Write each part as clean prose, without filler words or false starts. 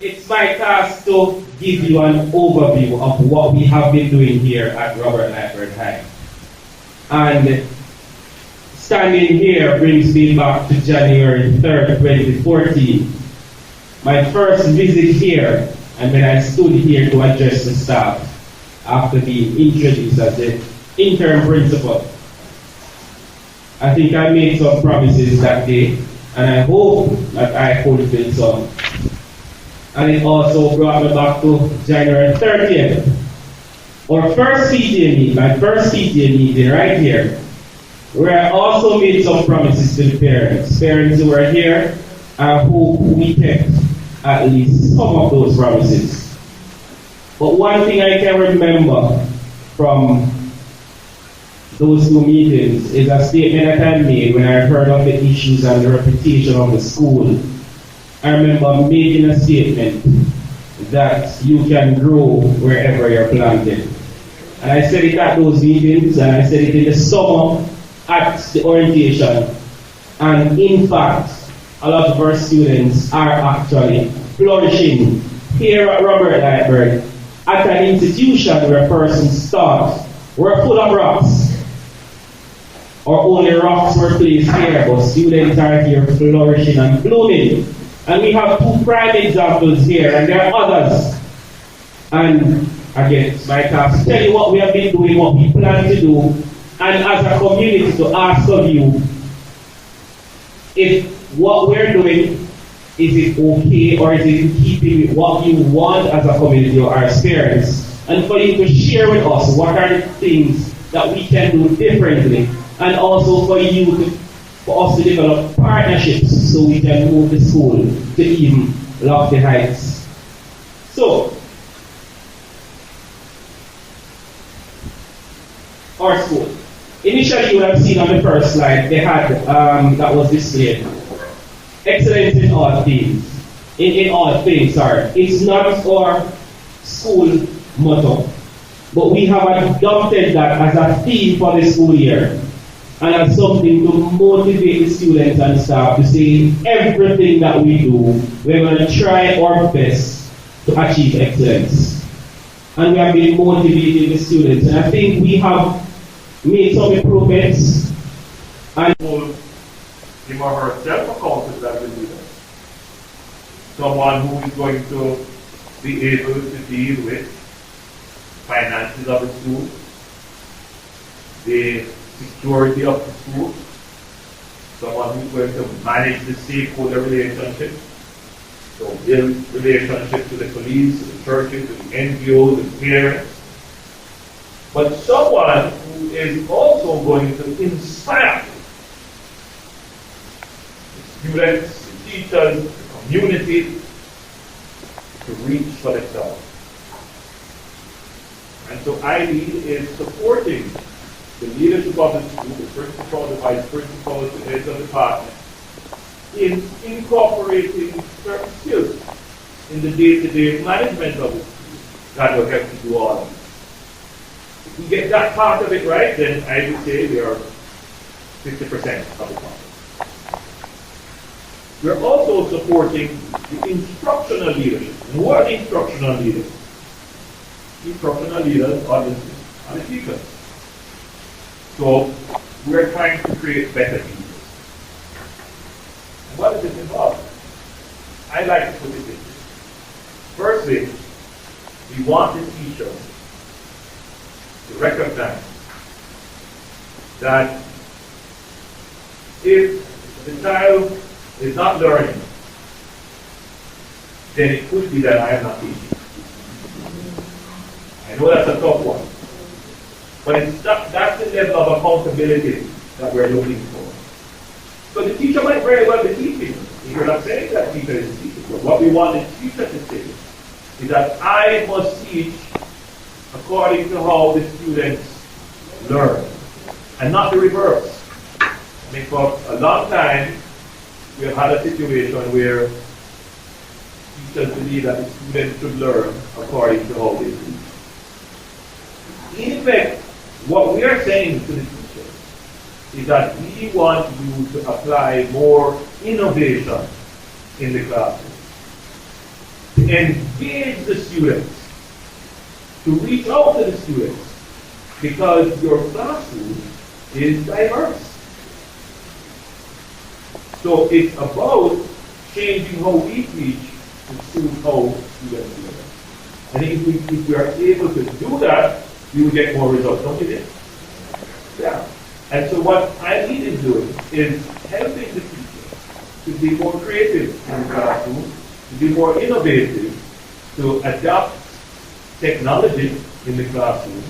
It's my task to give you an overview of what we have been doing here at Robert Lightbourne High. And standing here brings me back to January 3rd, 2014. My first visit here, and when I stood here to address the staff after being introduced as the interim principal. I think I made some promises that day, and I hope that I fulfilled some. And it also brought me back to January 30th. Our first PTA meeting, my first PTA meeting right here, where I also made some promises to the parents. Parents who were here, I hope we kept at least some of those promises. But one thing I can remember from those two meetings is a statement that I made when I heard of the issues and the reputation of the school. I remember making a statement that you can grow wherever you're planted. And I said it at those meetings, and I said it in the summer at the orientation. And in fact, a lot of our students are actually flourishing here at Robert Lightbourne at an institution where persons thought were full of rocks, or only rocks were placed here, but students are here flourishing and blooming. And we have two prime examples here, and there are others. And again, it's my task to tell you what we have been doing, what we plan to do, and as a community to ask of you if what we're doing, is it okay, or is it in keeping with what you want as a community or as parents? And for you to share with us what are the things that we can do differently, and also for us to develop partnerships so we can move the school to even lofty heights. So, our school. Initially, you have seen on the first slide, they had, that was displayed, excellence in all things. In all things, sorry. It's not our school motto, but we have adopted that as a theme for the school year, and as something to motivate the students and staff to say everything that we do, we're going to try our best to achieve excellence. And we have been motivating the students, and I think we have made some improvements. And him or herself accounted as a leader. Someone who is going to be able to deal with finances of the school, the security of the school, someone who's going to manage the stakeholder relationship, so build relationships with the police, with the churches, with the NGOs, with the parents, but someone who is also going to inspire students, teachers, the community to reach for themselves. And so IB is supporting the leadership of the school, the principal, the vice principal, the heads of the department, in incorporating certain skills in the day-to-day management of the school that will help to do all of it. If we get that part of it right, then I would say we are 50% of the problem. We're also supporting the instructional leadership. And who are the instructional leaders? The instructional leaders are the teachers. So we're trying to create better teachers. And what does this involve? I like to put it this way. Firstly, we want the teacher to recognize that if the child is not learning, then it could be that I am not teaching. I know that's a tough one. But that's the level of accountability that we're looking for. So the teacher might very well be teaching. You're not saying that teacher is teaching. But what we want the teacher to say is that I must teach according to how the students learn, and not the reverse. I mean, for a long time, we have had a situation where teachers believe that the students should learn according to how they teach. In effect, what we are saying to the teachers is that we want you to apply more innovation in the classroom, to engage the students, to reach out to the students, because your classroom is diverse. So it's about changing how we teach to suit how students learn. I think if we are able to do that, we will get more results, don't you think? Yeah. And so what I need is doing is helping the teacher to be more creative in the classroom, to be more innovative, to adapt technology in the classroom,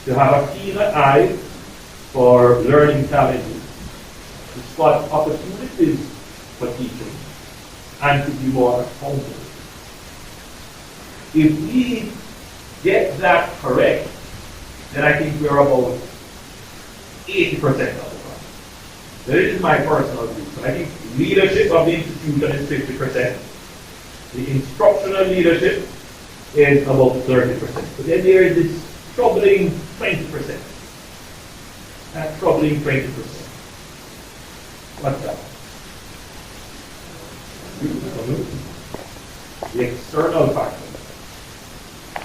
to have a keener eye for learning challenges, to spot opportunities for teaching, and to be more accountable. If we get that correct, then I think we're about 80% of the problem. That is my personal view. So I think leadership of the institution is 50%. The instructional leadership is about 30%. But then there is this troubling 20%. That troubling 20%. What's that? The external factors.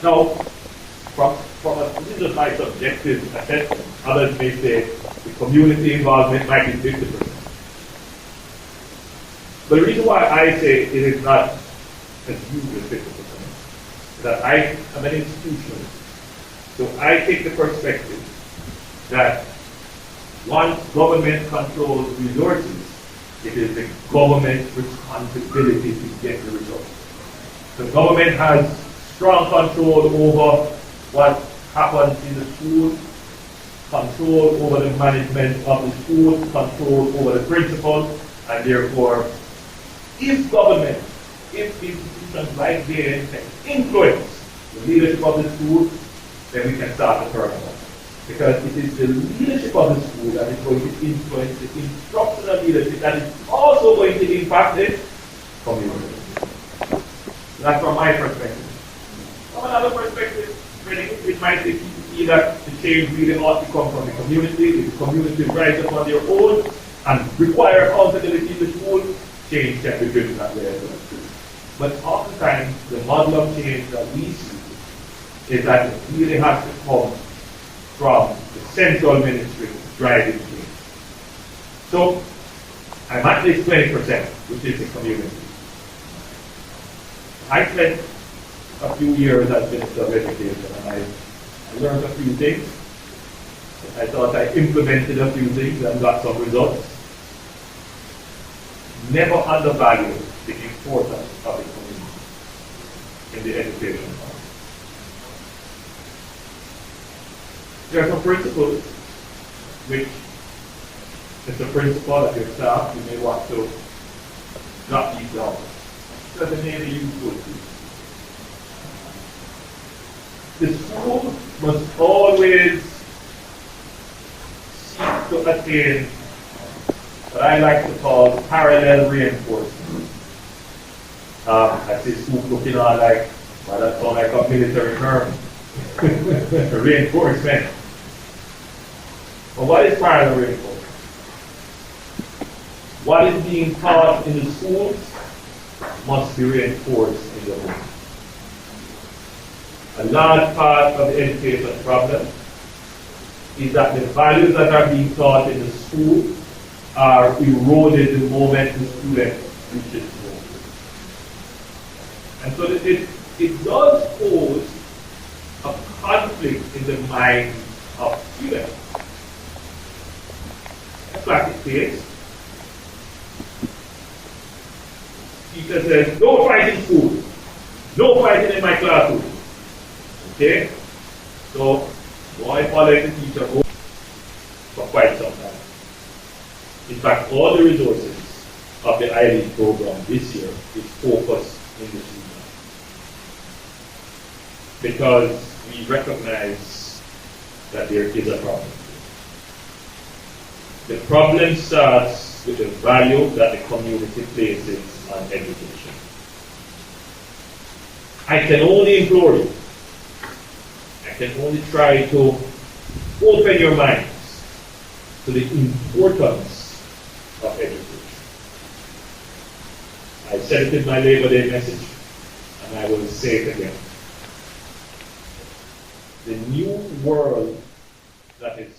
Now, this is just my subjective assessment. Others may say the community involvement might be 50%. But the reason why I say it is not as huge as 50% is that I am an institution. So I take the perspective that once government controls resources, it is the government's responsibility to get the results. The government has strong control over what happens in the school, control over the management of the school, control over the principal, and therefore, if government, if institutions like theirs can influence the leadership of the school, then we can start the turnaround. Because it is the leadership of the school that is going to influence the instructional leadership that is also going to impact the community. That's from my perspective. From another perspective, it might be that the change really ought to come from the community. If the community rise up on their own and require accountability in the school, change can be driven that way as well. But oftentimes, the model of change that we see is that it really has to come from the central ministry driving change. So, I'm at this 20%, which is the community. I spent a few years as Minister of Education, and I learned a few things. I thought I implemented a few things and got some results. Never undervalue the importance of the community in the education process. There are some principles which, as a principal of your staff, you may want to jot these down. Because they may be useful to you. The school must always seek to attain what I like to call parallel reinforcement. I see school looking on like, well, that sounds like a military term. Reinforcement. But what is parallel reinforcement? What is being taught in the schools must be reinforced in the home. A large part of the education problem is that the values that are being taught in the school are eroded the moment the student reaches home. And so it does pose a conflict in the mind of students. A classic case. Teacher says, no fighting in school. No fighting in my classroom. Okay? So, boy following the teacher home for quite some time. In fact, all the resources of the ILE program this year is focused in this region. Because we recognize that there is a problem. The problem starts with the value that the community places on education. I can only implore you, I can only try to open your minds to the importance of education. I said it in my Labor Day message, and I will say it again. The new world that is